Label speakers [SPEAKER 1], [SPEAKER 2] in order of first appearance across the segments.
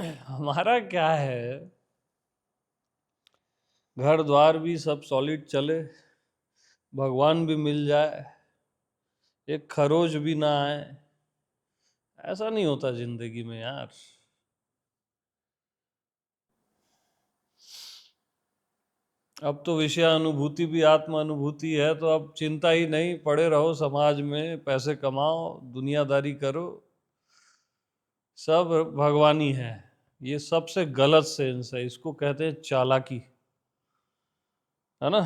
[SPEAKER 1] हमारा क्या है, घर द्वार भी सब सॉलिड चले, भगवान भी मिल जाए, एक खरोच भी ना आए। ऐसा नहीं होता जिंदगी में यार। अब तो विषय अनुभूति भी आत्म अनुभूति है, तो अब चिंता ही नहीं, पड़े रहो समाज में, पैसे कमाओ, दुनियादारी करो, सब भगवानी है। ये सबसे गलत सेंस है, इसको कहते हैं चालाकी, है ना।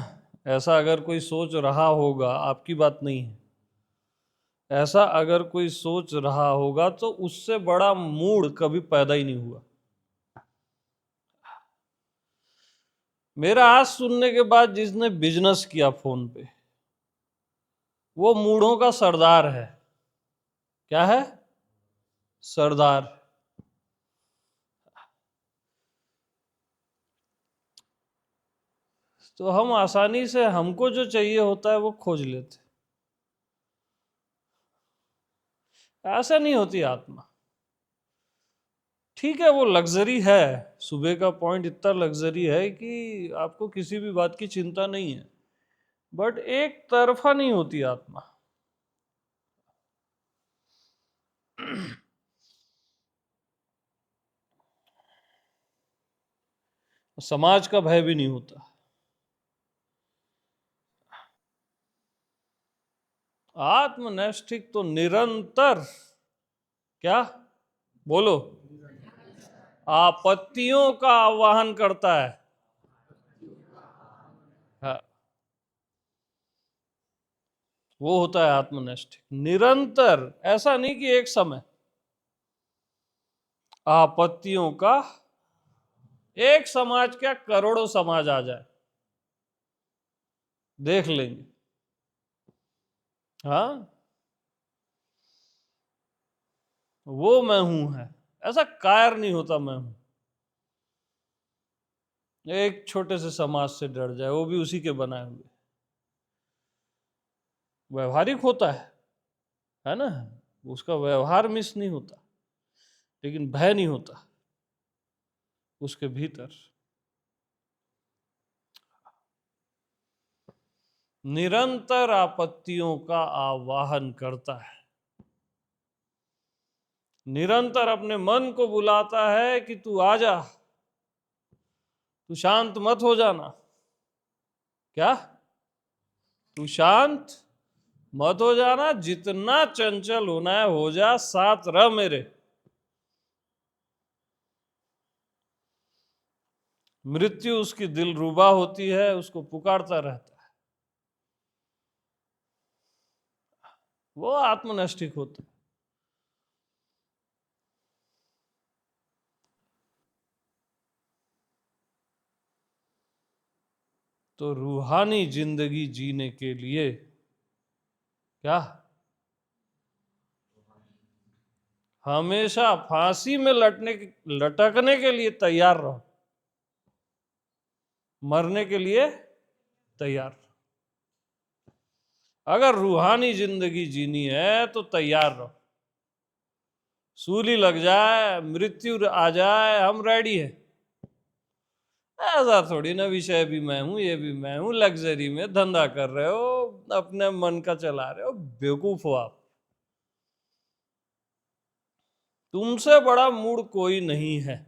[SPEAKER 1] ऐसा अगर कोई सोच रहा होगा, आपकी बात नहीं है, ऐसा अगर कोई सोच रहा होगा तो उससे बड़ा मूड कभी पैदा ही नहीं हुआ। मेरा आज सुनने के बाद जिसने बिजनेस किया फोन पे, वो मूढ़ों का सरदार है। क्या है? सरदार। तो हम आसानी से हमको जो चाहिए होता है वो खोज लेते। ऐसा नहीं होती आत्मा। ठीक है, वो लग्जरी है, सुबह का पॉइंट इतना लग्जरी है कि आपको किसी भी बात की चिंता नहीं है, बट एक तरफा नहीं होती आत्मा। समाज का भय भी नहीं होता। आत्मनैष्ठिक तो निरंतर, क्या बोलो, आपत्तियों का आह्वान करता है। हाँ, वो होता है आत्मनैष्ठिक, निरंतर। ऐसा नहीं कि एक समय, आपत्तियों का, एक समाज क्या, करोड़ों समाज आ जाए, देख लेंगे। हाँ, वो मैं हूं है, ऐसा कायर नहीं होता मैं हूं। एक छोटे से समाज से डर जाए, वो भी उसी के बनाए हुए, व्यवहारिक होता है ना। उसका व्यवहार मिस नहीं होता, लेकिन भय नहीं होता उसके भीतर। निरंतर आपत्तियों का आवाहन करता है, निरंतर अपने मन को बुलाता है कि तू आ जा, तू शांत मत हो जाना। क्या? तू शांत मत हो जाना, जितना चंचल होना है हो जा, साथ रह मेरे। मृत्यु उसकी दिलरुबा होती है, उसको पुकारता रहता है, वो आत्मनैष्ठिक होता है। तो रूहानी जिंदगी जीने के लिए क्या, हमेशा फांसी में लटकने के लिए तैयार रहो, मरने के लिए तैयार। अगर रूहानी जिंदगी जीनी है तो तैयार रहो, सूली लग जाए, मृत्यु आ जाए, हम रेडी है। ऐसा थोड़ी ना, विषय भी मैं हूं, ये भी मैं हूं, लग्जरी में धंधा कर रहे हो, अपने मन का चला रहे हो, बेवकूफ हो आप। तुमसे बड़ा मूड कोई नहीं है।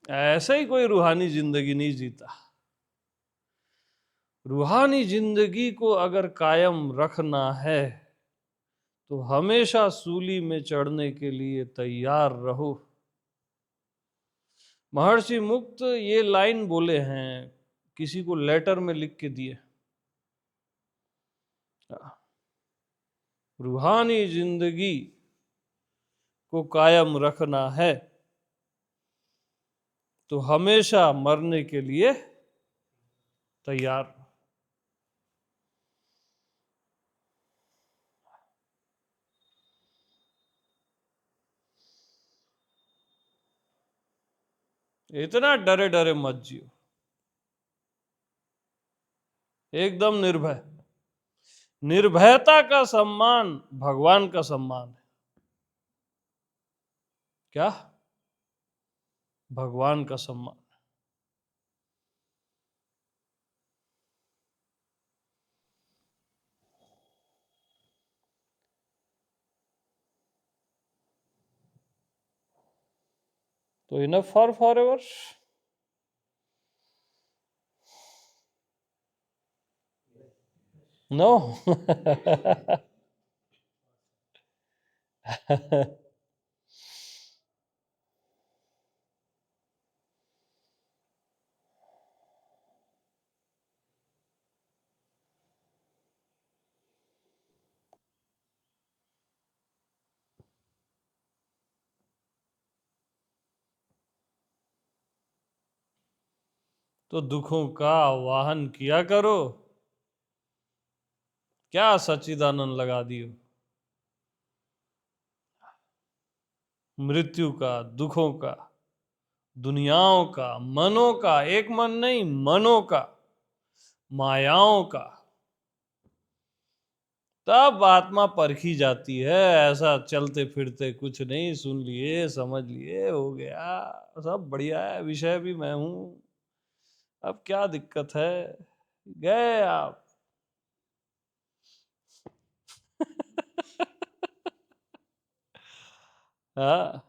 [SPEAKER 1] ऐसे ही कोई रूहानी जिंदगी नहीं जीता। रूहानी जिंदगी को अगर कायम रखना है तो हमेशा सूली में चढ़ने के लिए तैयार रहो। महर्षि मुक्त ये लाइन बोले हैं, किसी को लेटर में लिख के दिए। रूहानी जिंदगी को कायम रखना है तो हमेशा मरने के लिए तैयार। इतना डरे डरे मत जियो, एकदम निर्भय। निर्भयता का सम्मान भगवान का सम्मान है। क्या? भगवान का सम्मान। तो इनफ फॉर फॉरएवर। नो। तो दुखों का वाहन किया करो। क्या सच्चिदानंद लगा दियो। मृत्यु का, दुखों का, दुनियाओं का, मनों का, एक मन नहीं मनों का, मायाओं का, तब आत्मा परखी जाती है। ऐसा चलते फिरते कुछ नहीं, सुन लिए समझ लिए हो गया, सब बढ़िया है, विषय भी मैं हूं, अब क्या दिक्कत है, गए आप। हाँ।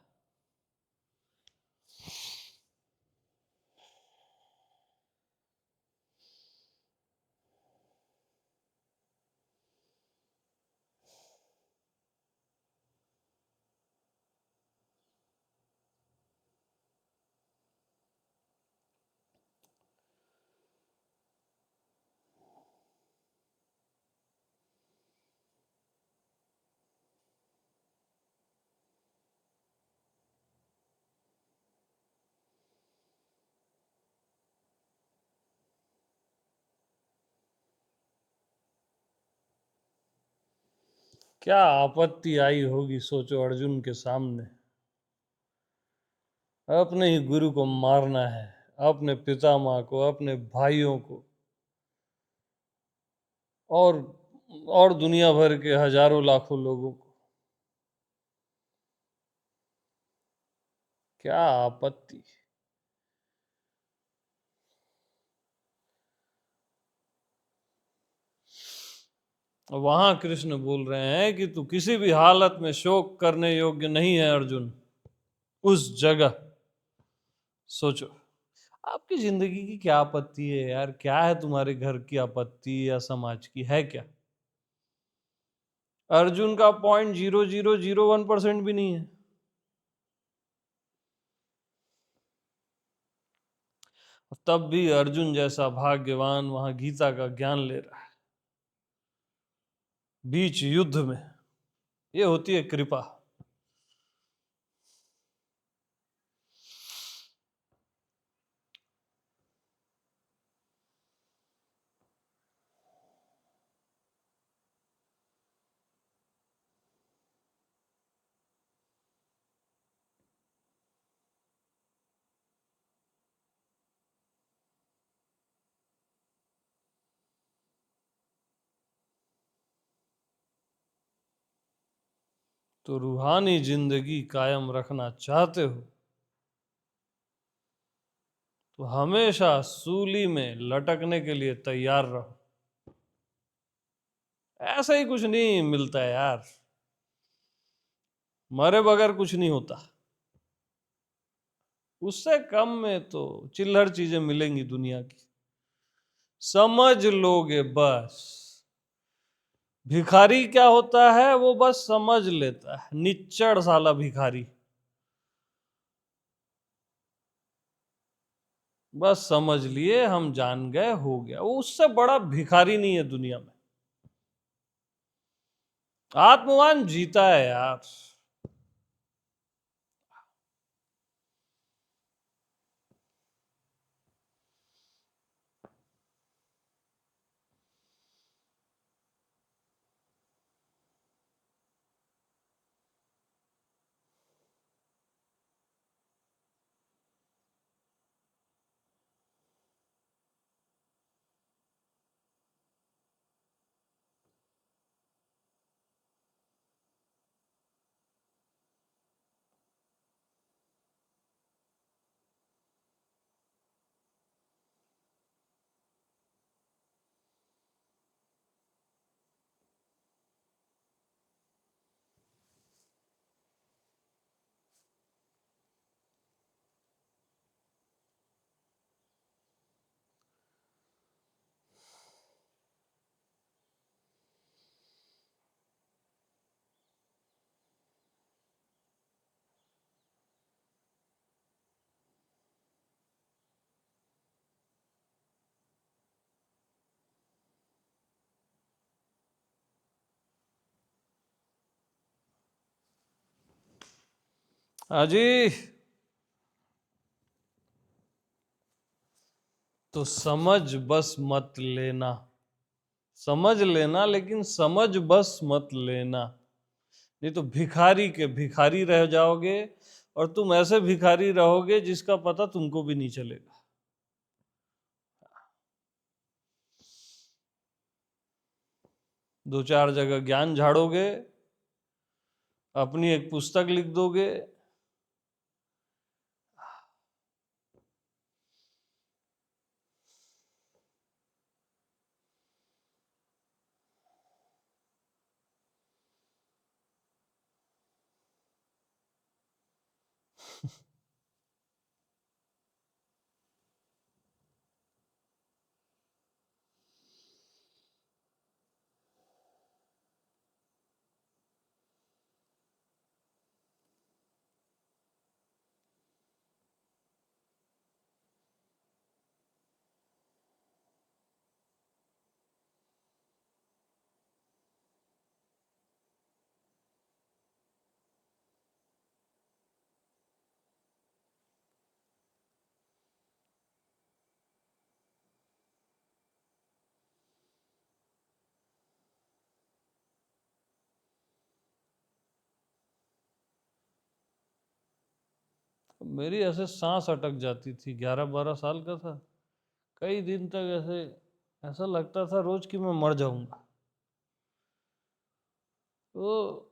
[SPEAKER 1] क्या आपत्ति आई होगी सोचो अर्जुन के सामने। अपने ही गुरु को मारना है, अपने पितामह को, अपने भाइयों को, और और दुनिया भर के हजारों लाखों लोगों को। क्या आपत्ति। वहां कृष्ण बोल रहे हैं कि तू किसी भी हालत में शोक करने योग्य नहीं है अर्जुन। उस जगह सोचो आपकी जिंदगी की क्या आपत्ति है यार, क्या है तुम्हारे घर की आपत्ति या समाज की, है क्या? अर्जुन का 0.0001% भी नहीं है। तब भी अर्जुन जैसा भाग्यवान वहां गीता का ज्ञान ले रहा है बीच युद्ध में। ये होती है कृपा। तो रूहानी जिंदगी कायम रखना चाहते हो तो हमेशा सूली में लटकने के लिए तैयार रहो। ऐसा ही कुछ नहीं मिलता है यार, मरे बगैर कुछ नहीं होता। उससे कम में तो चिल्लर चीजें मिलेंगी दुनिया की, समझ लोगे बस। भिखारी क्या होता है, वो बस समझ लेता है, निच्चड़ साला भिखारी, बस समझ लिए हम जान गए हो गया। वो उससे बड़ा भिखारी नहीं है दुनिया में। आत्मवान जीता है यार। अजी तो समझ बस मत लेना, समझ लेना लेकिन समझ बस मत लेना, नहीं तो भिखारी के भिखारी रह जाओगे, और तुम ऐसे भिखारी रहोगे जिसका पता तुमको भी नहीं चलेगा। दो चार जगह ज्ञान झाड़ोगे, अपनी एक पुस्तक लिख दोगे, मेरी ऐसे सांस अटक जाती थी, 11-12 साल का था, कई दिन तक ऐसे ऐसा लगता था रोज कि मैं मर जाऊंगा। तो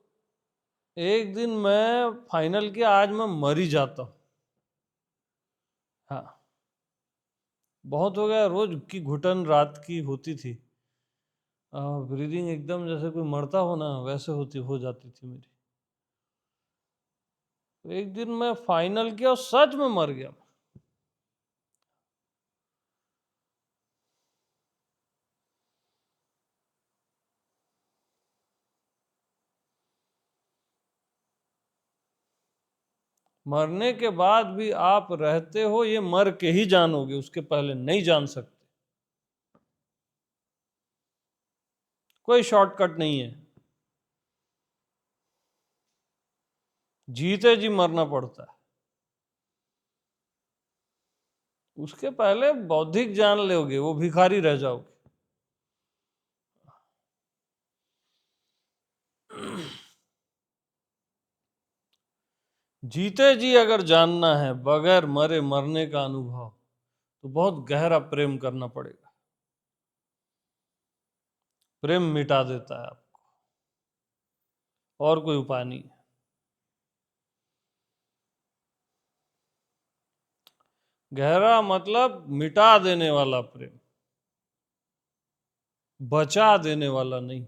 [SPEAKER 1] एक दिन मैं फाइनल किया, आज मैं मर ही जाता हूँ। हाँ, बहुत हो गया, रोज की घुटन रात की होती थी, ब्रीदिंग एकदम जैसे कोई मरता हो ना, वैसे हो जाती थी मेरी। तो एक दिन मैं फाइनल किया और सच में मर गया। मरने के बाद भी आप रहते हो, ये मर के ही जानोगे, उसके पहले नहीं जान सकते। कोई शॉर्टकट नहीं है, जीते जी मरना पड़ता है। उसके पहले बौद्धिक जान लोगे, वो भिखारी रह जाओगे। जीते जी अगर जानना है बगैर मरे मरने का अनुभव, तो बहुत गहरा प्रेम करना पड़ेगा। प्रेम मिटा देता है आपको, और कोई उपाय नहीं है। गहरा मतलब मिटा देने वाला प्रेम, बचा देने वाला नहीं।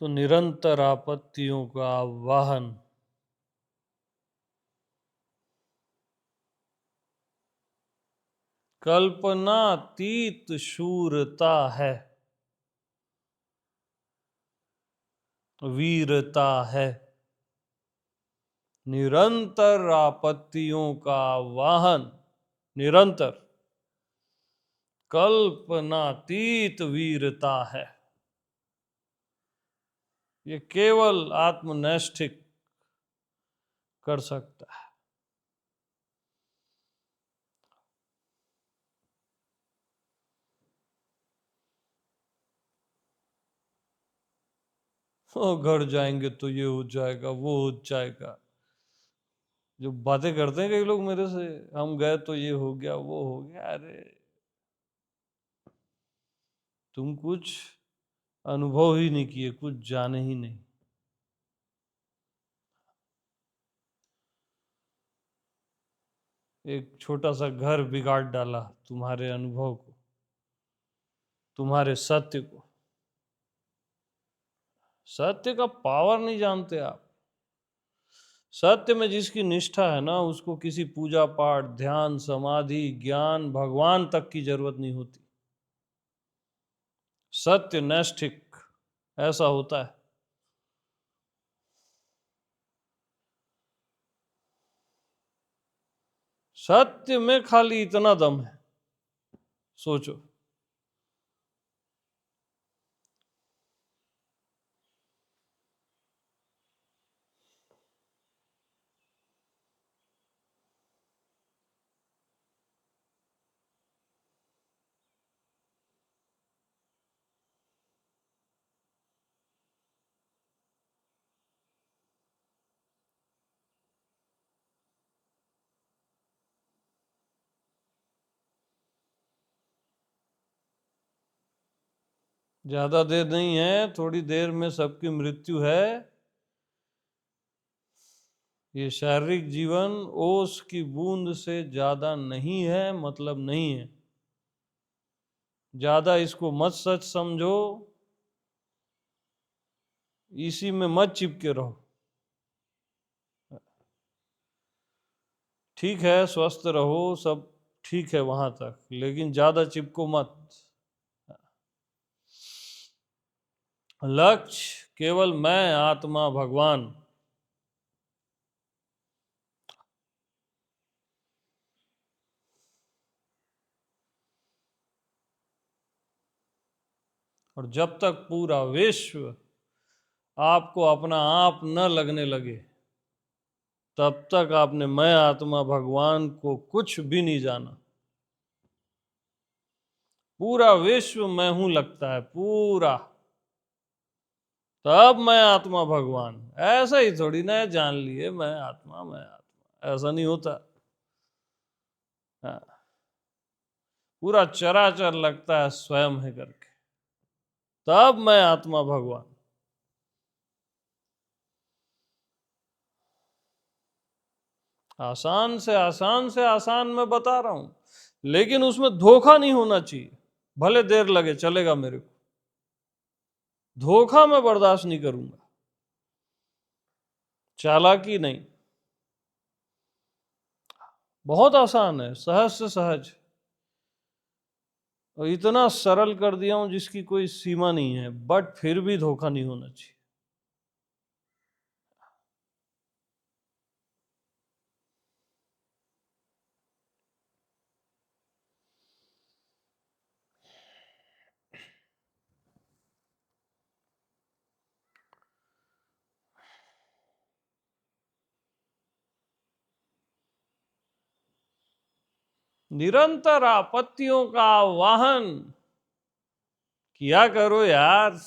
[SPEAKER 1] तो निरंतर आपत्तियों का वाहन कल्पनातीत शूरता है, वीरता है। निरंतर आपत्तियों का वाहन, निरंतर कल्पनातीत वीरता है। ये केवल आत्मनैष्ठिक कर सकता है। वो घर जाएंगे तो ये हो जाएगा, वो हो जाएगा, जो बातें करते हैं कई लोग मेरे से, हम गए तो ये हो गया, वो हो गया। अरे तुम कुछ अनुभव ही नहीं किए, कुछ जाने ही नहीं। एक छोटा सा घर बिगाड़ डाला तुम्हारे अनुभव को, तुम्हारे सत्य को। सत्य का पावर नहीं जानते आप। सत्य में जिसकी निष्ठा है ना, उसको किसी पूजा पाठ, ध्यान, समाधि, ज्ञान, भगवान तक की जरूरत नहीं होती। सत्य नैष्ठिक ऐसा होता है। सत्य में खाली इतना दम है, सोचो। ज्यादा देर नहीं है, थोड़ी देर में सबकी मृत्यु है। ये शारीरिक जीवन ओस की बूंद से ज्यादा नहीं है, मतलब नहीं है। ज्यादा इसको मत सच समझो, इसी में मत चिपके रहो। ठीक है, स्वस्थ रहो, सब ठीक है वहां तक, लेकिन ज्यादा चिपको मत। लक्ष्य केवल मैं, आत्मा, भगवान। और जब तक पूरा विश्व आपको अपना आप न लगने लगे, तब तक आपने मैं, आत्मा, भगवान को कुछ भी नहीं जाना। पूरा विश्व मैं हूं लगता है, पूरा, तब मैं आत्मा, भगवान। ऐसा ही थोड़ी ना है जान लिए मैं आत्मा, मैं आत्मा, ऐसा नहीं होता। हाँ, पूरा चराचर लगता है स्वयं है करके, तब मैं आत्मा, भगवान। आसान से आसान से आसान मैं बता रहा हूं, लेकिन उसमें धोखा नहीं होना चाहिए। भले देर लगे, चलेगा मेरे को। धोखा मैं बर्दाश्त नहीं करूंगा, चालाकी नहीं। बहुत आसान है, सहज से सहज, और इतना सरल कर दिया हूं जिसकी कोई सीमा नहीं है, बट फिर भी धोखा नहीं होना चाहिए। निरंतर आपत्तियों का वाहन किया करो यार,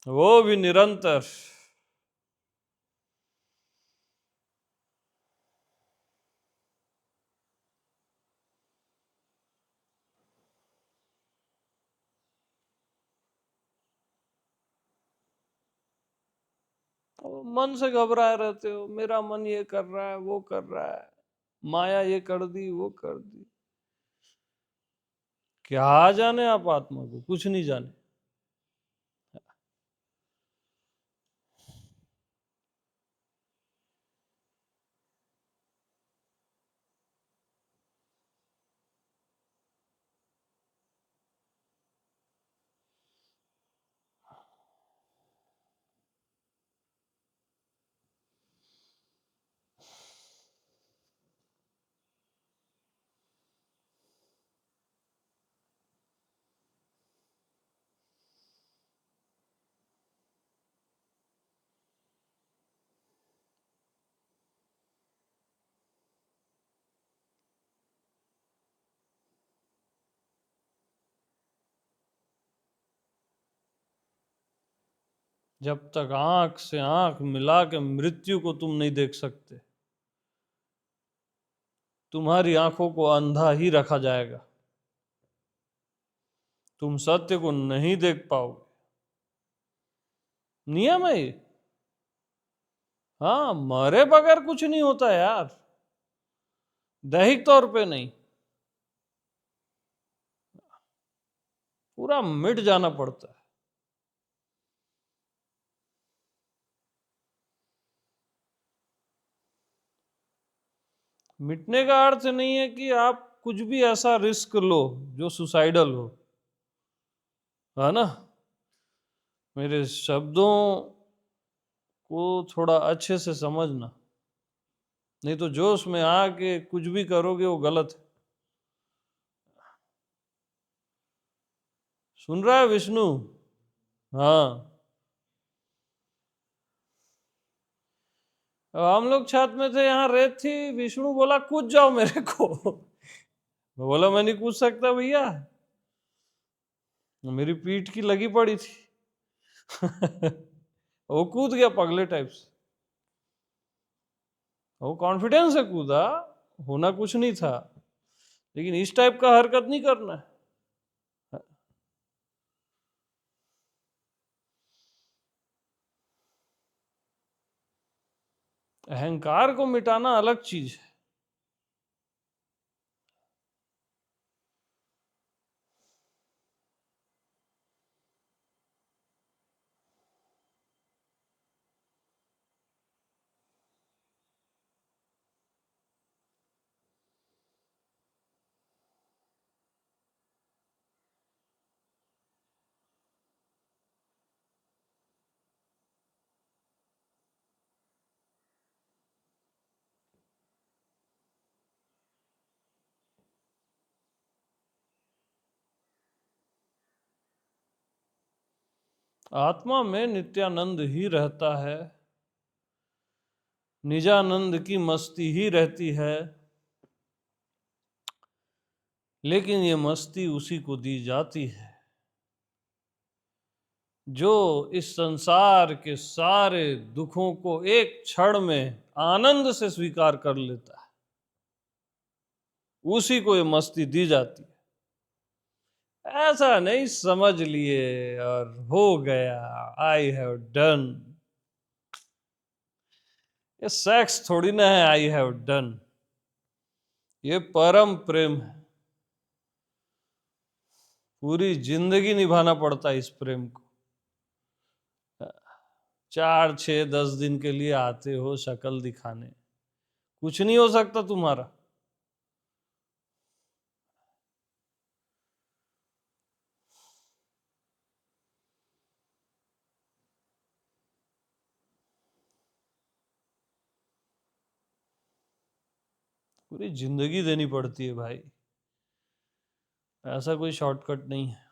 [SPEAKER 1] वो भी निरंतर। मन से घबराए रहते हो, मेरा मन ये कर रहा है, वो कर रहा है, माया ये कर दी, वो कर दी। क्या जाने आप आत्मा को, कुछ नहीं जाने। जब तक आंख से आंख मिला के मृत्यु को तुम नहीं देख सकते, तुम्हारी आंखों को अंधा ही रखा जाएगा। तुम सत्य को नहीं देख पाओगे। नियम है ये। हाँ, मरे बगैर कुछ नहीं होता यार, दैहिक तौर पे नहीं, पूरा मिट जाना पड़ता है। मिटने का अर्थ नहीं है कि आप कुछ भी ऐसा रिस्क लो जो सुसाइडल हो, है ना। मेरे शब्दों को थोड़ा अच्छे से समझना, नहीं तो जोश में आके कुछ भी करोगे वो गलत है। सुन रहा है विष्णु? हाँ। अब हम लोग छत में थे, यहाँ रेत थी, विष्णु बोला कूद जाओ मेरे को। मैं बोला मैं नहीं कूद सकता भैया, मेरी पीठ की लगी पड़ी थी। वो कूद गया पगले टाइप से, वो कॉन्फिडेंस से कूदा, होना कुछ नहीं था, लेकिन इस टाइप का हरकत नहीं करना है। अहंकार को मिटाना अलग चीज है। आत्मा में नित्यानंद ही रहता है, निजानंद की मस्ती ही रहती है, लेकिन ये मस्ती उसी को दी जाती है जो इस संसार के सारे दुखों को एक क्षण में आनंद से स्वीकार कर लेता है, उसी को ये मस्ती दी जाती है। ऐसा नहीं समझ लिए और हो गया, आई हैव डन। ये सेक्स थोड़ी ना है आई हैव डन, ये परम प्रेम है। पूरी जिंदगी निभाना पड़ता है इस प्रेम को। 4 6 10 दिन के लिए आते हो शक्ल दिखाने, कुछ नहीं हो सकता तुम्हारा। पूरी जिंदगी देनी पड़ती है भाई, ऐसा कोई शॉर्टकट नहीं है।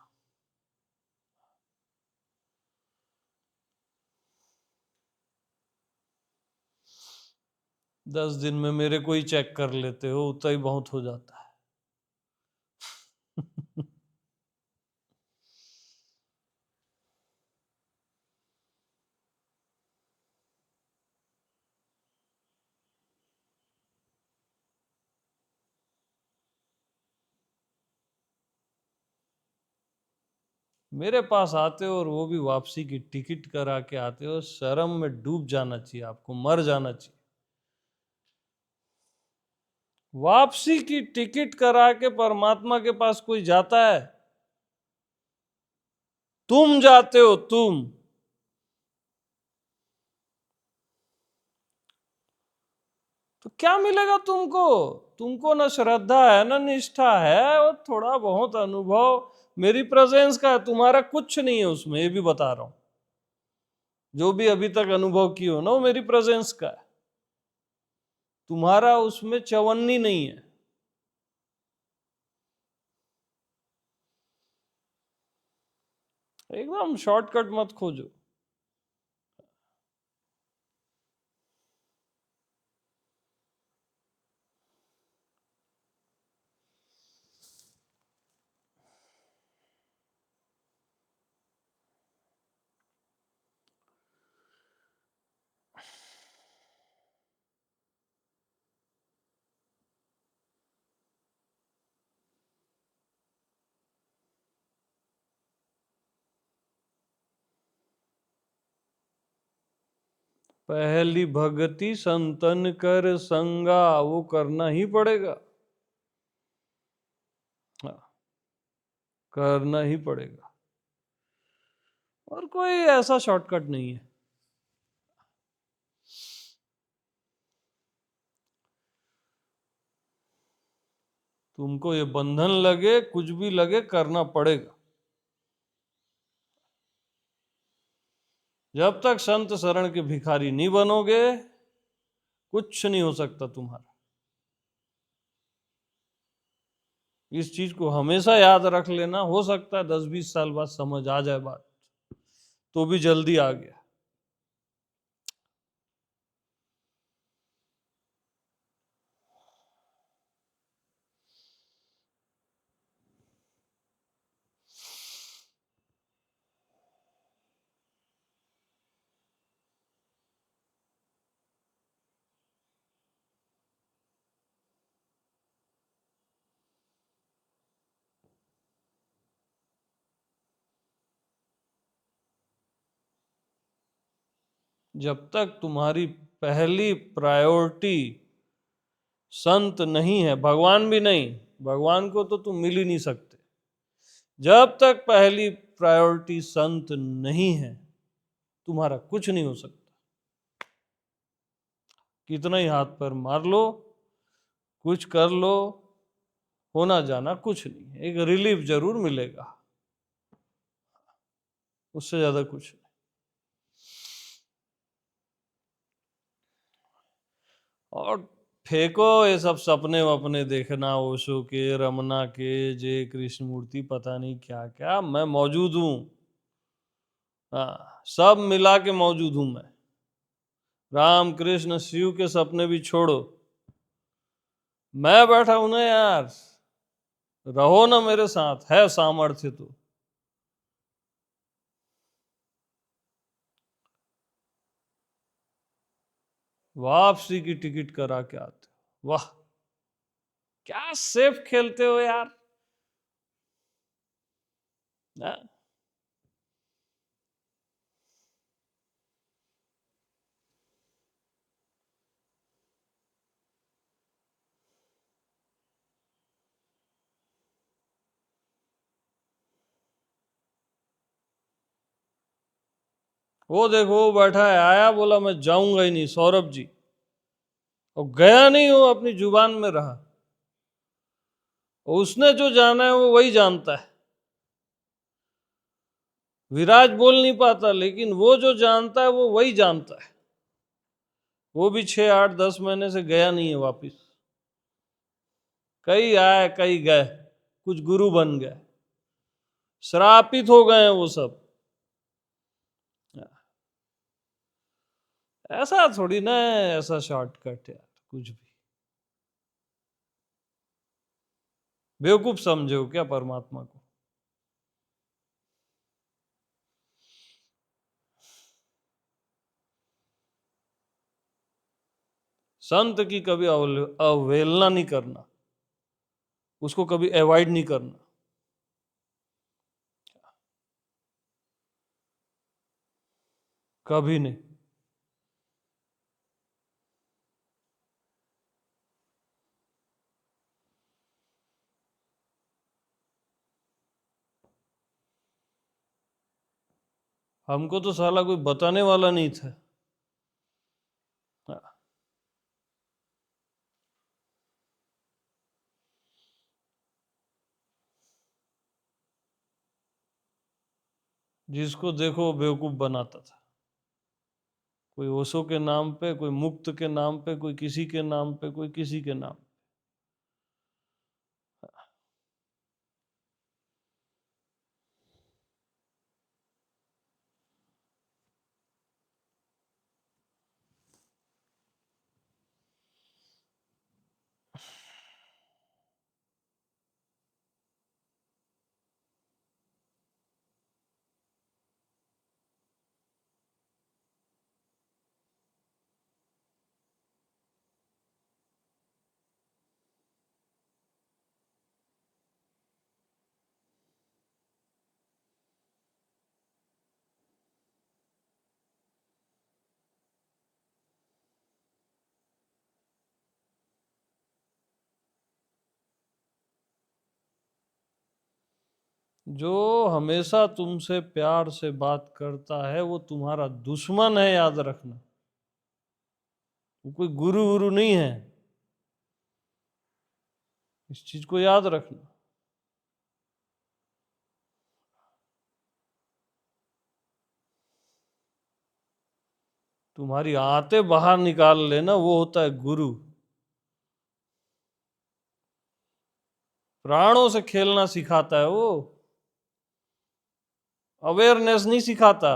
[SPEAKER 1] 10 दिन में मेरे को ही चेक कर लेते हो, उतना ही बहुत हो जाता है। मेरे पास आते हो और वो भी वापसी की टिकट करा के आते हो, शर्म में डूब जाना चाहिए आपको, मर जाना चाहिए। वापसी की टिकट करा के परमात्मा के पास कोई जाता है? तुम जाते हो, तुम। तो क्या मिलेगा तुमको? तुमको ना श्रद्धा है ना निष्ठा है, और थोड़ा बहुत अनुभव मेरी प्रेजेंस का है, तुम्हारा कुछ नहीं है उसमें, ये भी बता रहा हूं। जो भी अभी तक अनुभव किए हो ना वो मेरी प्रेजेंस का है, तुम्हारा उसमें चवन्नी नहीं है। एकदम शॉर्टकट मत खोजो। पहली भक्ति संतन कर संगा, वो करना ही पड़ेगा। हाँ, करना ही पड़ेगा, और कोई ऐसा शॉर्टकट नहीं है। तुमको ये बंधन लगे, कुछ भी लगे, करना पड़ेगा। जब तक संत शरण के भिखारी नहीं बनोगे, कुछ नहीं हो सकता तुम्हारा। इस चीज को हमेशा याद रख लेना। हो सकता है 10-20 साल बाद समझ आ जाए बात, तो भी जल्दी आ गया। जब तक तुम्हारी पहली प्रायोरिटी संत नहीं है, भगवान भी नहीं, भगवान को तो तुम मिल ही नहीं सकते। जब तक पहली प्रायोरिटी संत नहीं है, तुम्हारा कुछ नहीं हो सकता। कितना ही हाथ पर मार लो, कुछ कर लो, होना जाना कुछ नहीं। एक रिलीफ जरूर मिलेगा, उससे ज्यादा कुछ नहीं। और फेंको ये सब सपने वपने देखना, ओशो के, रमना के, जय कृष्ण मूर्ति, पता नहीं क्या क्या। मैं मौजूद हूं। हाँ, सब मिला के मौजूद हूं मैं। राम कृष्ण शिव के सपने भी छोड़ो, मैं बैठा हूं ना यार। रहो ना मेरे साथ, है सामर्थ्य तो। वापसी की टिकट करा के आते हो। वाह, क्या सेफ खेलते हो यार। हाँ? वो देखो, वो बैठा है, आया, बोला मैं जाऊंगा ही नहीं, सौरभ जी। और गया नहीं, वो अपनी जुबान में रहा। और उसने जो जाना है वो वही जानता है। विराज बोल नहीं पाता, लेकिन वो जो जानता है वो वही जानता है। वो भी 6, 8, 10 महीने से गया नहीं है वापिस। कई आए कई गए, कुछ गुरु बन गए, श्रापित हो गए हैं वो सब। ऐसा थोड़ी ना है, ऐसा शॉर्टकट यार कुछ भी। बेवकूफ समझो क्या परमात्मा को? संत की कभी अवहेलना नहीं करना, उसको कभी अवॉइड नहीं करना। कभी नहीं। हमको तो साला कोई बताने वाला नहीं था। जिसको देखो वो बेवकूफ बनाता था। कोई ओशो के नाम पे, कोई मुक्त के नाम पे, कोई किसी के नाम पे, कोई किसी के नाम। जो हमेशा तुमसे प्यार से बात करता है वो तुम्हारा दुश्मन है, याद रखना। वो कोई गुरु वुरु नहीं है, इस चीज को याद रखना। तुम्हारी आते बाहर निकाल लेना, वो होता है गुरु। प्राणों से खेलना सिखाता है वो, अवेयरनेस नहीं सिखाता।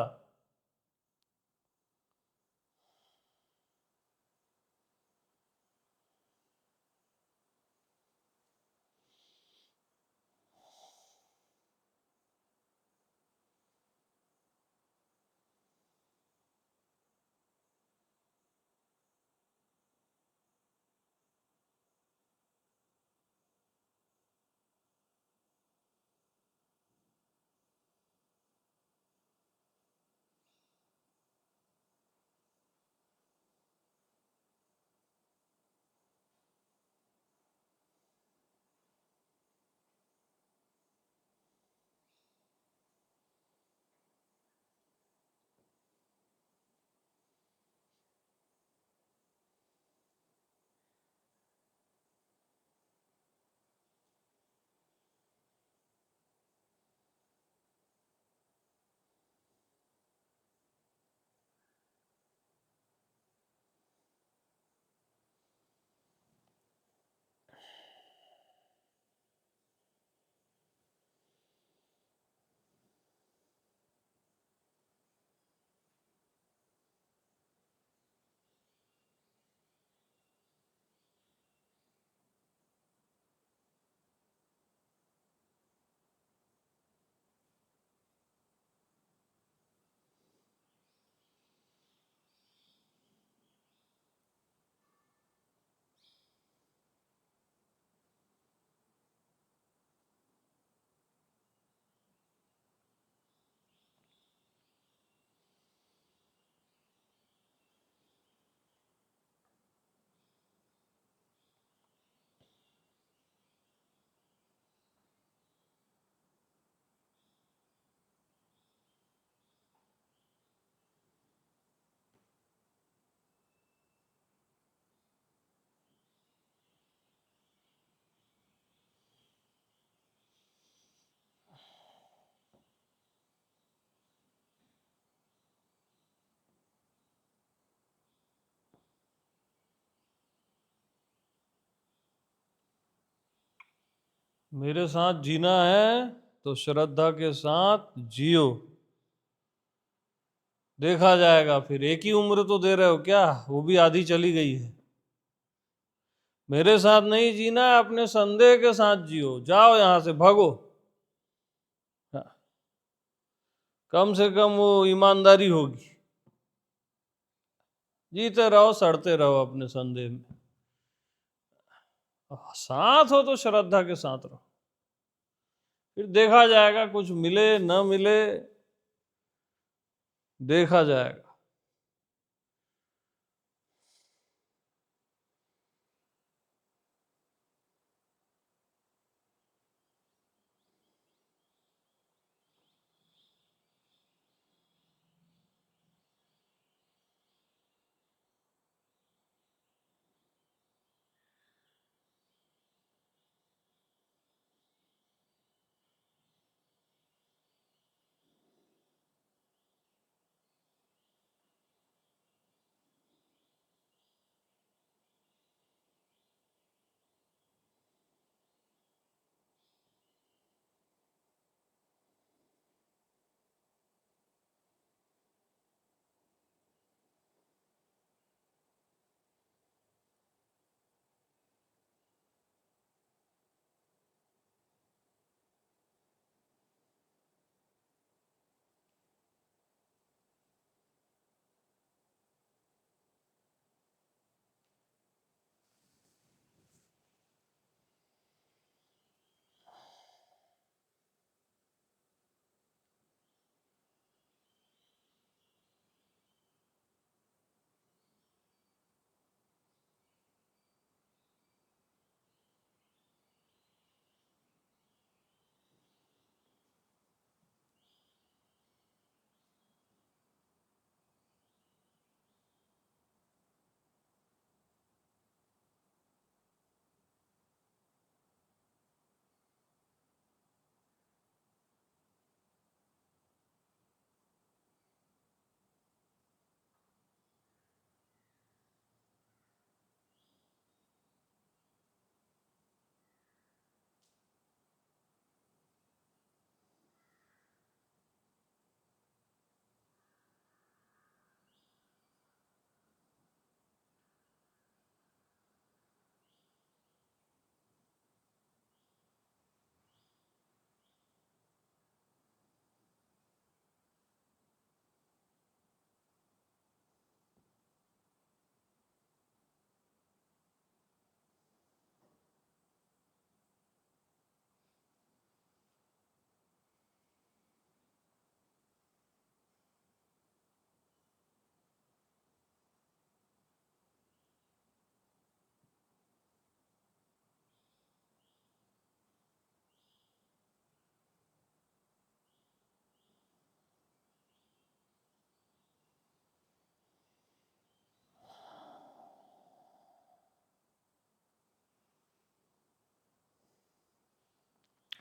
[SPEAKER 1] मेरे साथ जीना है तो श्रद्धा के साथ जियो, देखा जाएगा। फिर एक ही उम्र तो दे रहे हो क्या, वो भी आधी चली गई है। मेरे साथ नहीं जीना है, अपने संदेह के साथ जियो, जाओ यहां से भागो। हाँ, कम से कम वो ईमानदारी होगी। जीते रहो, सड़ते रहो अपने संदेह में। साथ हो तो श्रद्धा के साथ रहो, फिर देखा जाएगा, कुछ मिले न मिले देखा जाएगा।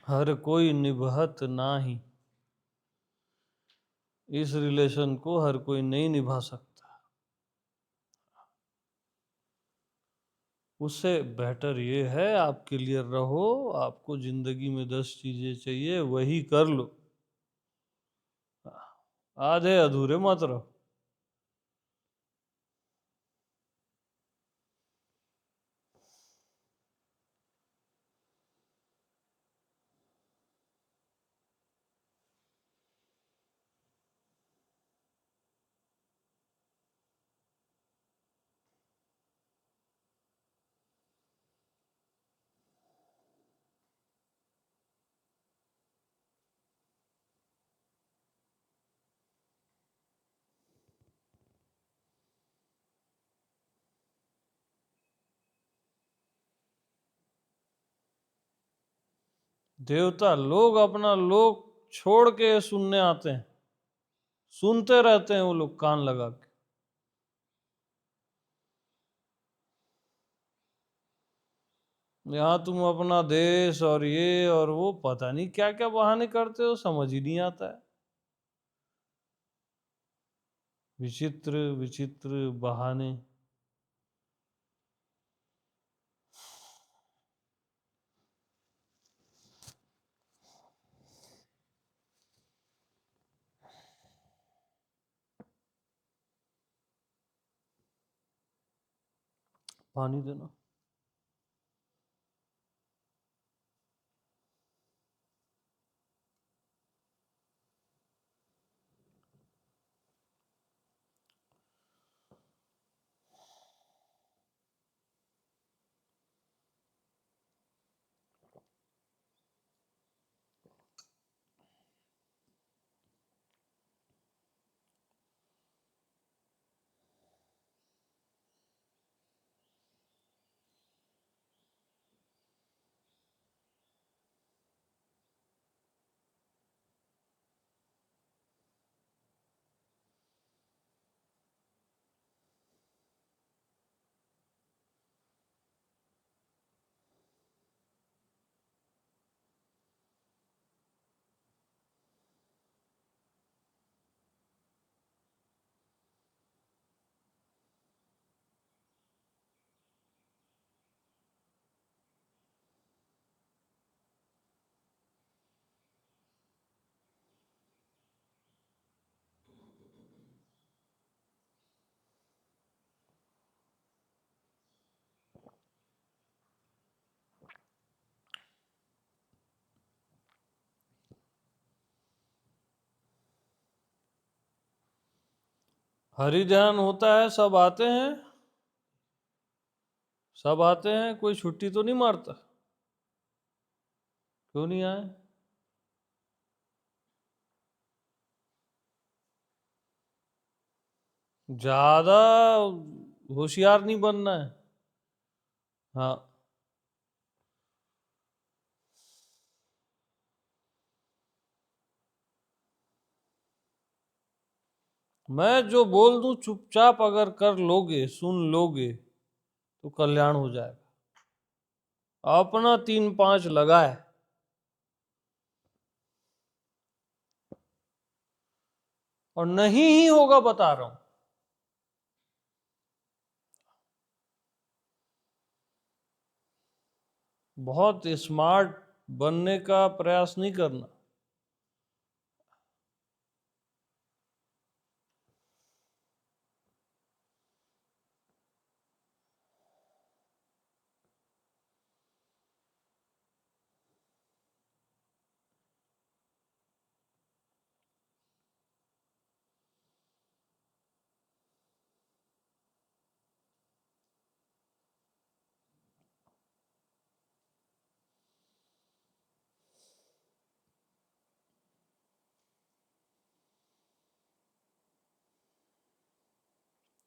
[SPEAKER 1] हर कोई निभत नाही, इस रिलेशन को हर कोई नहीं निभा सकता। उससे बेटर ये है आप क्लियर रहो, आपको जिंदगी में 10 चीजें चाहिए वही कर लो, आधे अधूरे मत रहो। देवता लोग अपना लोक छोड़ के सुनने आते हैं, सुनते रहते हैं वो लोग कान लगा के। यहाँ तुम अपना देश और ये और वो पता नहीं क्या क्या बहाने करते हो, समझ ही नहीं आता है। विचित्र विचित्र बहाने। पानी देना। हरि ध्यान होता है, सब आते हैं, सब आते हैं, कोई छुट्टी तो नहीं मारता। क्यों नहीं आए? ज्यादा होशियार नहीं बनना है। हाँ, मैं जो बोल दूं चुपचाप अगर कर लोगे, सुन लोगे तो कल्याण हो जाएगा। अपना 3-5 लगाए और नहीं ही होगा, बता रहा हूं। बहुत स्मार्ट बनने का प्रयास नहीं करना।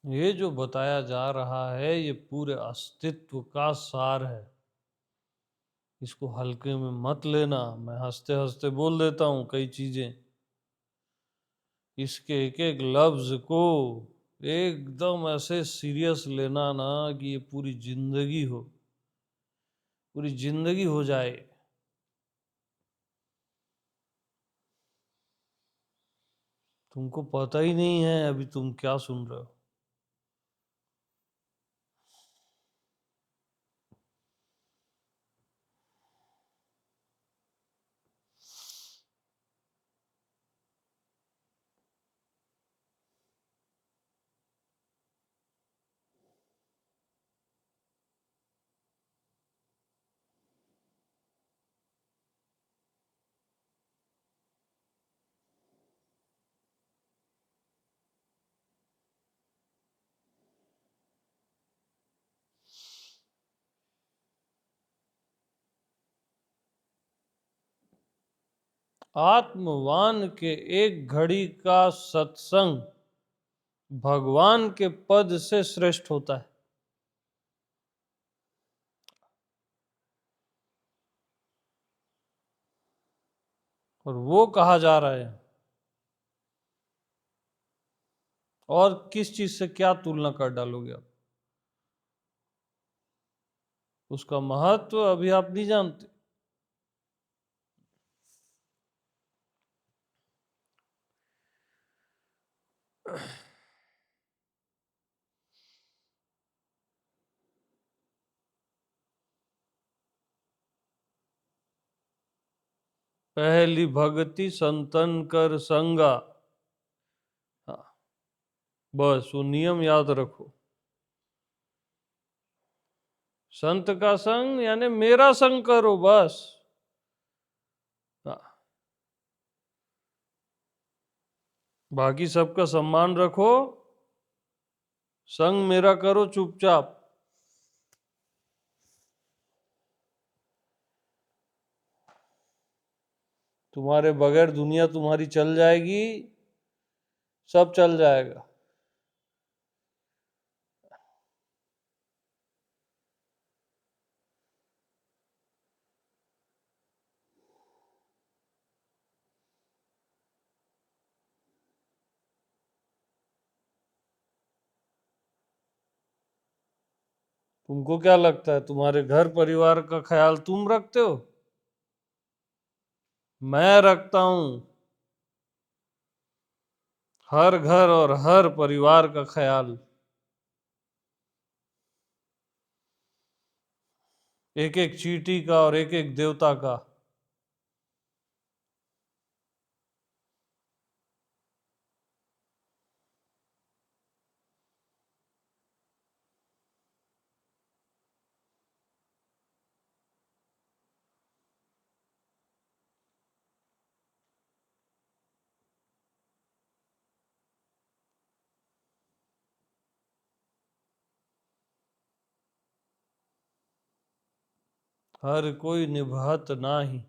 [SPEAKER 1] ये जो बताया जा रहा है ये पूरे अस्तित्व का सार है। इसको हल्के में मत लेना। मैं हंसते हंसते बोल देता हूँ कई चीजें। इसके एक एक लफ्ज को एकदम ऐसे सीरियस लेना ना कि ये पूरी जिंदगी हो, पूरी जिंदगी हो जाए। तुमको पता ही नहीं है अभी तुम क्या सुन रहे हो। आत्मवान के एक घड़ी का सत्संग भगवान के पद से श्रेष्ठ होता है। और वो कहा जा रहा है। और किस चीज से क्या तुलना कर डालोगे आप? उसका महत्व अभी आप नहीं जानते। पहली भक्ति संतन कर संगा। हाँ, बस वो नियम याद रखो। संत का संग यानी मेरा संग करो बस। हाँ, बाकी सबका सम्मान रखो, संग मेरा करो चुपचाप। तुम्हारे बगैर दुनिया तुम्हारी चल जाएगी, सब चल जाएगा। तुमको क्या लगता है तुम्हारे घर परिवार का ख्याल तुम रखते हो? मैं रखता हूं। हर घर और हर परिवार का ख्याल। एक एक चींटी का और एक एक देवता का। हर कोई निभात नाही।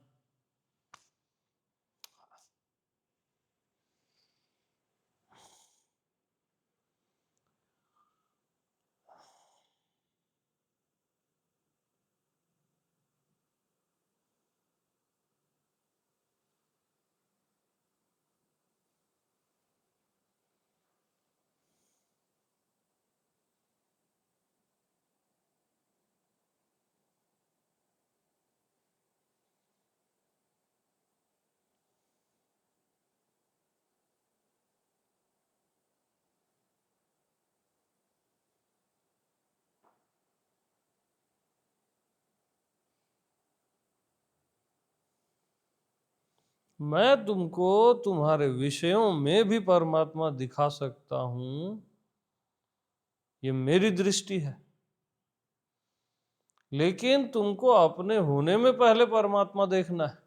[SPEAKER 1] मैं तुमको तुम्हारे विषयों में भी परमात्मा दिखा सकता हूं, ये मेरी दृष्टि है। लेकिन तुमको अपने होने में पहले परमात्मा देखना है।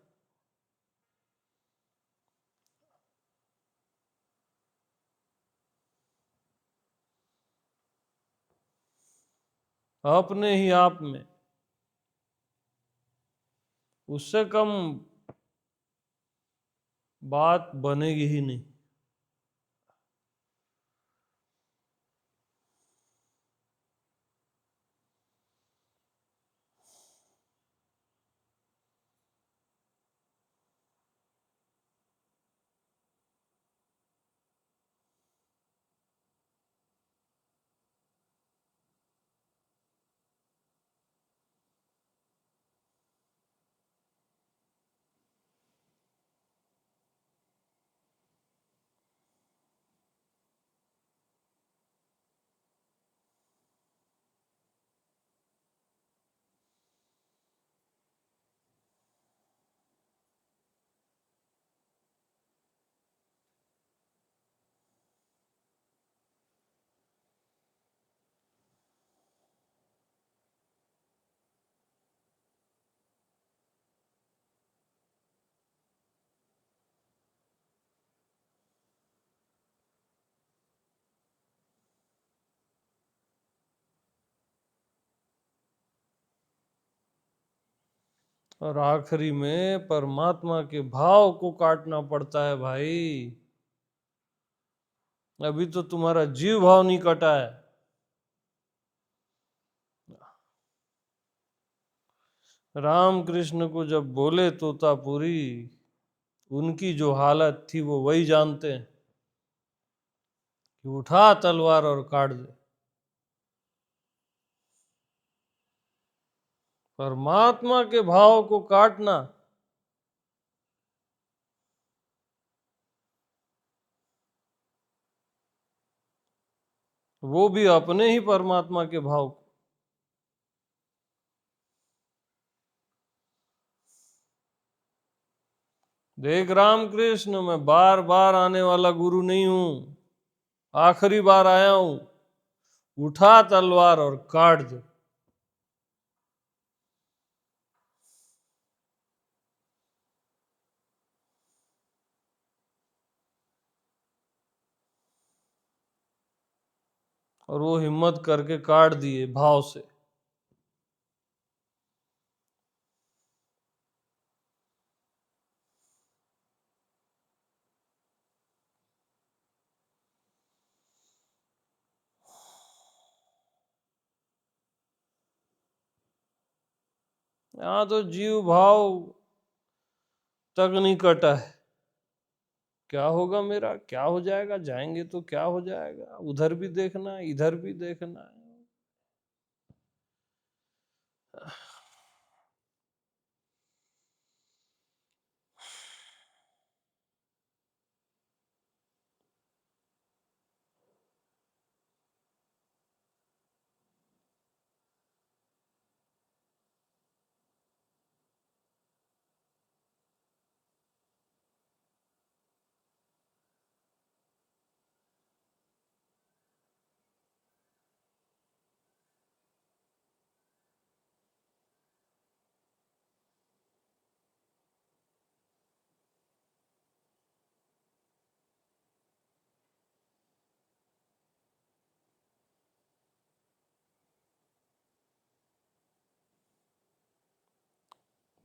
[SPEAKER 1] अपने ही आप में। उससे कम बात बनेगी ही नहीं। और आखिरी में परमात्मा के भाव को काटना पड़ता है भाई। अभी तो तुम्हारा जीव भाव नहीं कटा है। राम कृष्ण को जब बोले तोतापुरी, उनकी जो हालत थी वो वही जानते हैं कि उठा तलवार और काट दे। परमात्मा के भाव को काटना, वो भी अपने ही परमात्मा के भाव को। देख रामकृष्ण, मैं बार बार आने वाला गुरु नहीं हूं, आखिरी बार आया हूं, उठा तलवार और काट दे। और वो हिम्मत करके काट दिए भाव से। यहां तो जीव भाव तक नहीं कटा है। क्या होगा मेरा, क्या हो जाएगा, जाएंगे तो क्या हो जाएगा, उधर भी देखना है, इधर भी देखना है।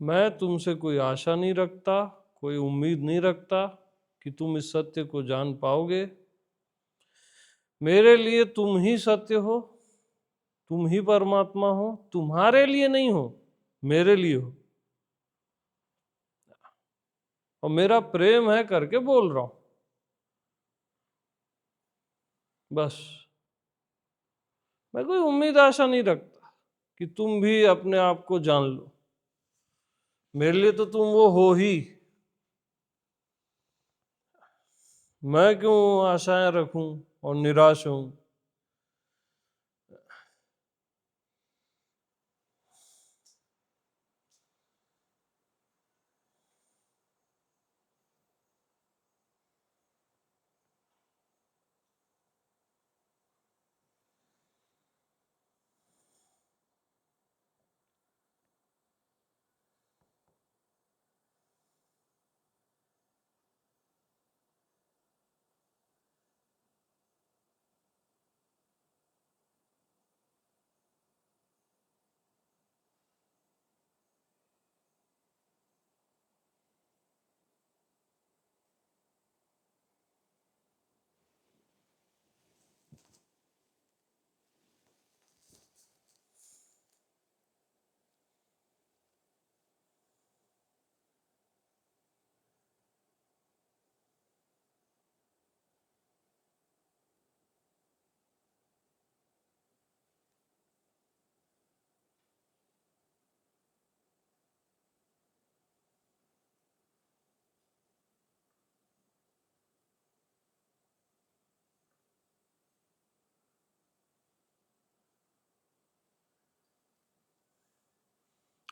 [SPEAKER 1] मैं तुमसे कोई आशा नहीं रखता, कोई उम्मीद नहीं रखता कि तुम इस सत्य को जान पाओगे। मेरे लिए तुम ही सत्य हो, तुम ही परमात्मा हो। तुम्हारे लिए नहीं हो, मेरे लिए हो। और मेरा प्रेम है करके बोल रहा हूं, बस। मैं कोई उम्मीद आशा नहीं रखता कि तुम भी अपने आप को जान लो। मेरे लिए तो तुम वो हो ही। मैं क्यों आशाएं रखूं और निराश हूं।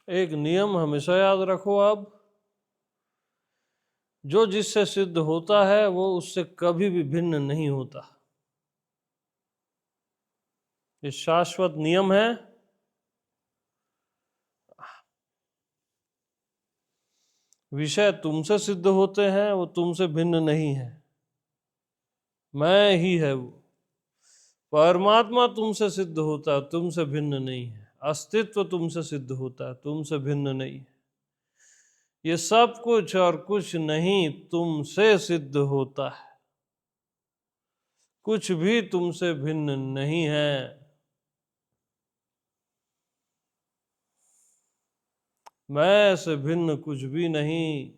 [SPEAKER 1] एक नियम हमेशा याद रखो आप, जो जिससे सिद्ध होता है वो उससे कभी भी भिन्न नहीं होता। ये शाश्वत नियम है। विषय तुमसे सिद्ध होते हैं, वो तुमसे भिन्न नहीं है। मैं ही है वो। परमात्मा तुमसे सिद्ध होता है, तुमसे भिन्न नहीं है। अस्तित्व तुमसे सिद्ध होता है, तुमसे भिन्न नहीं है। ये सब कुछ और कुछ नहीं तुमसे सिद्ध होता है, कुछ भी तुमसे भिन्न नहीं है। मैं से भिन्न कुछ भी नहीं।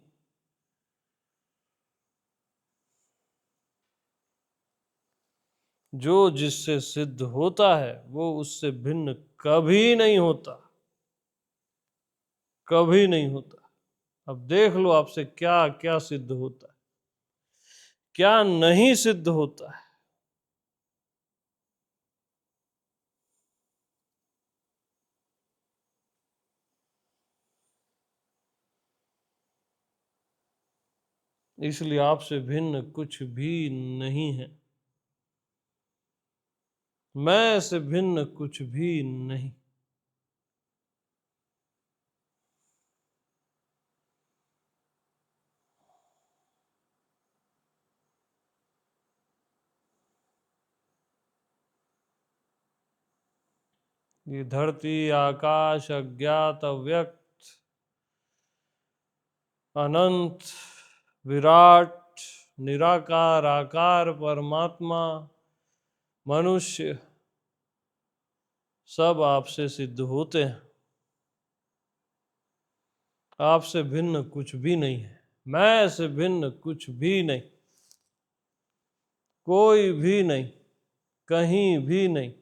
[SPEAKER 1] जो जिससे सिद्ध होता है वो उससे भिन्न कभी नहीं होता, कभी नहीं होता। अब देख लो आपसे क्या क्या सिद्ध होता है, क्या नहीं सिद्ध होता है। इसलिए आपसे भिन्न कुछ भी नहीं है, मैं से भिन्न कुछ भी नहीं। ये धरती आकाश अज्ञात अव्यक्त अनंत विराट निराकार आकार परमात्मा मनुष्य सब आपसे सिद्ध होते हैं। आपसे भिन्न कुछ भी नहीं है, मैं से भिन्न कुछ भी नहीं, कोई भी नहीं, कहीं भी नहीं।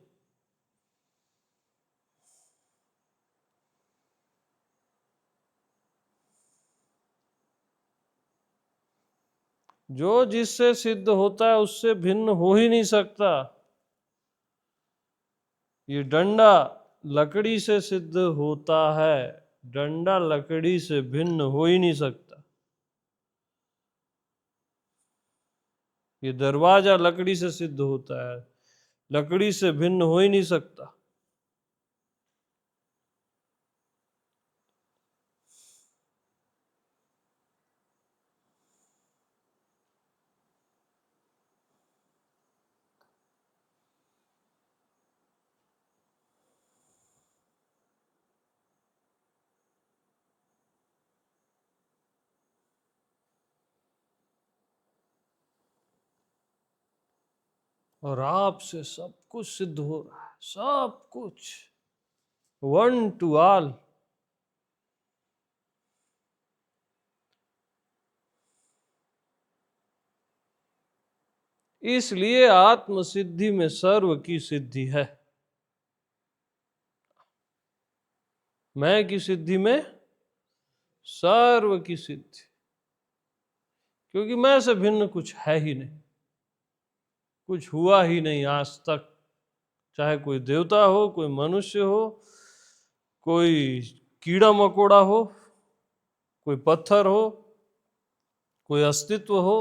[SPEAKER 1] जो जिससे सिद्ध होता है उससे भिन्न हो ही नहीं सकता। ये डंडा लकड़ी से सिद्ध होता है, डंडा लकड़ी से भिन्न हो ही नहीं सकता। ये दरवाजा लकड़ी से सिद्ध होता है, लकड़ी से भिन्न हो ही नहीं सकता। और आपसे सब कुछ सिद्ध हो रहा है, सब कुछ, वन टू ऑल। इसलिए आत्म सिद्धि में सर्व की सिद्धि है, मैं की सिद्धि में सर्व की सिद्धि, क्योंकि मैं से भिन्न कुछ है ही नहीं, कुछ हुआ ही नहीं आज तक। चाहे कोई देवता हो, कोई मनुष्य हो, कोई कीड़ा मकोड़ा हो, कोई पत्थर हो, कोई अस्तित्व हो,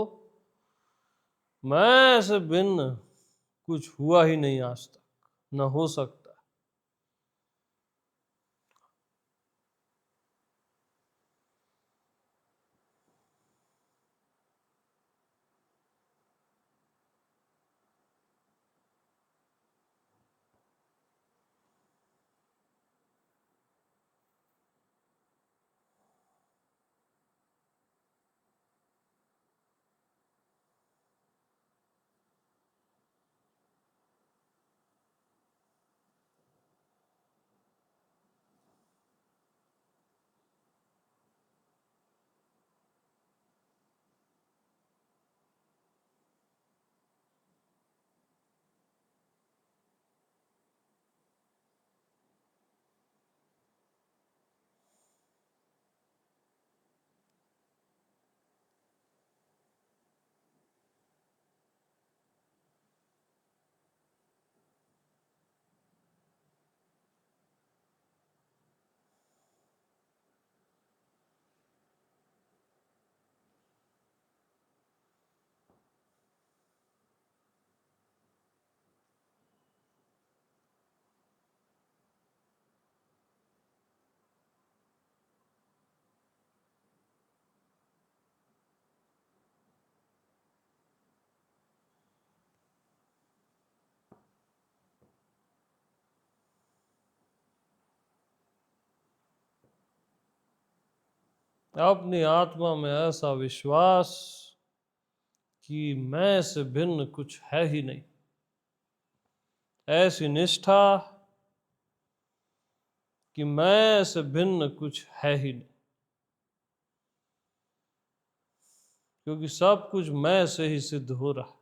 [SPEAKER 1] मैं से भिन्न कुछ हुआ ही नहीं आज तक, न हो सकता। अपनी आत्मा में ऐसा विश्वास कि मैं से भिन्न कुछ है ही नहीं, ऐसी निष्ठा कि मैं से भिन्न कुछ है ही नहीं, क्योंकि सब कुछ मैं से ही सिद्ध हो रहा है।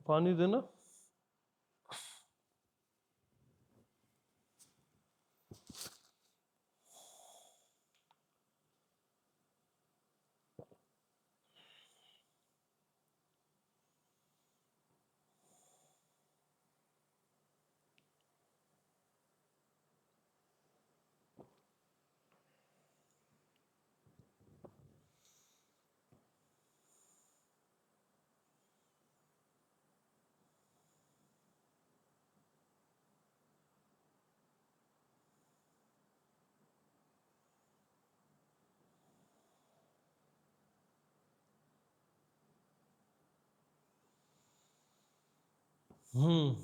[SPEAKER 1] पानी देना। हम्म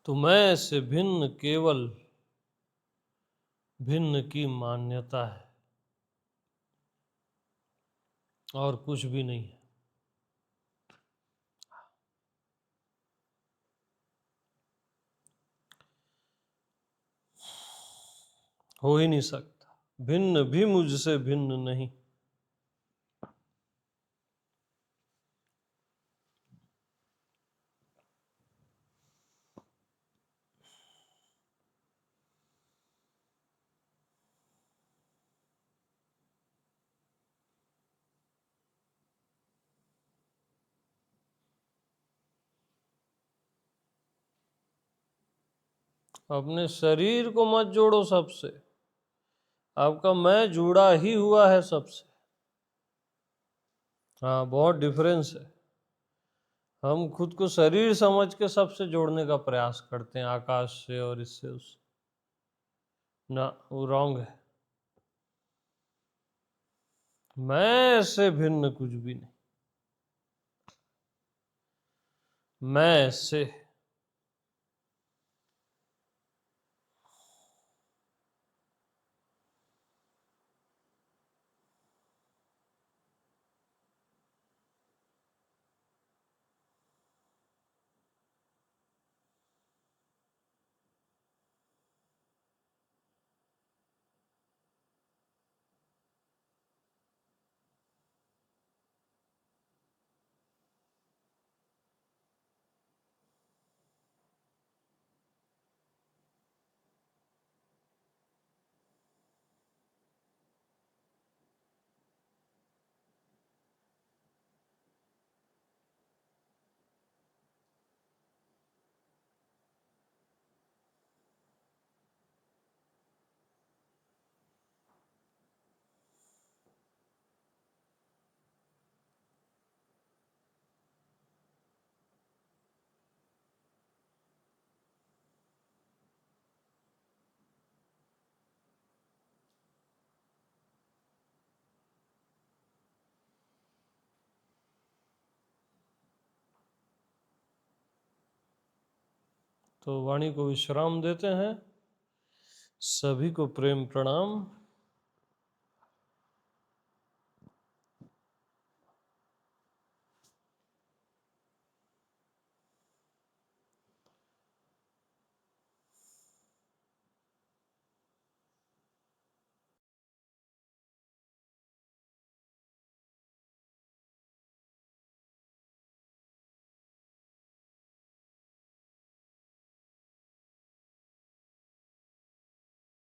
[SPEAKER 1] तो मैं से भिन्न केवल भिन्न की मान्यता है और कुछ भी नहीं है। हो ही नहीं सकता, भिन्न भी मुझसे भिन्न नहीं। अपने शरीर को मत जोड़ो सबसे, आपका मैं जुड़ा ही हुआ है सबसे। हाँ, बहुत डिफरेंस है। हम खुद को शरीर समझ के सबसे जोड़ने का प्रयास करते हैं, आकाश से और इससे उससे। ना, वो रॉन्ग है। मैं से भिन्न कुछ भी नहीं, मैं से। तो वाणी को विश्राम देते हैं। सभी को प्रेम प्रणाम।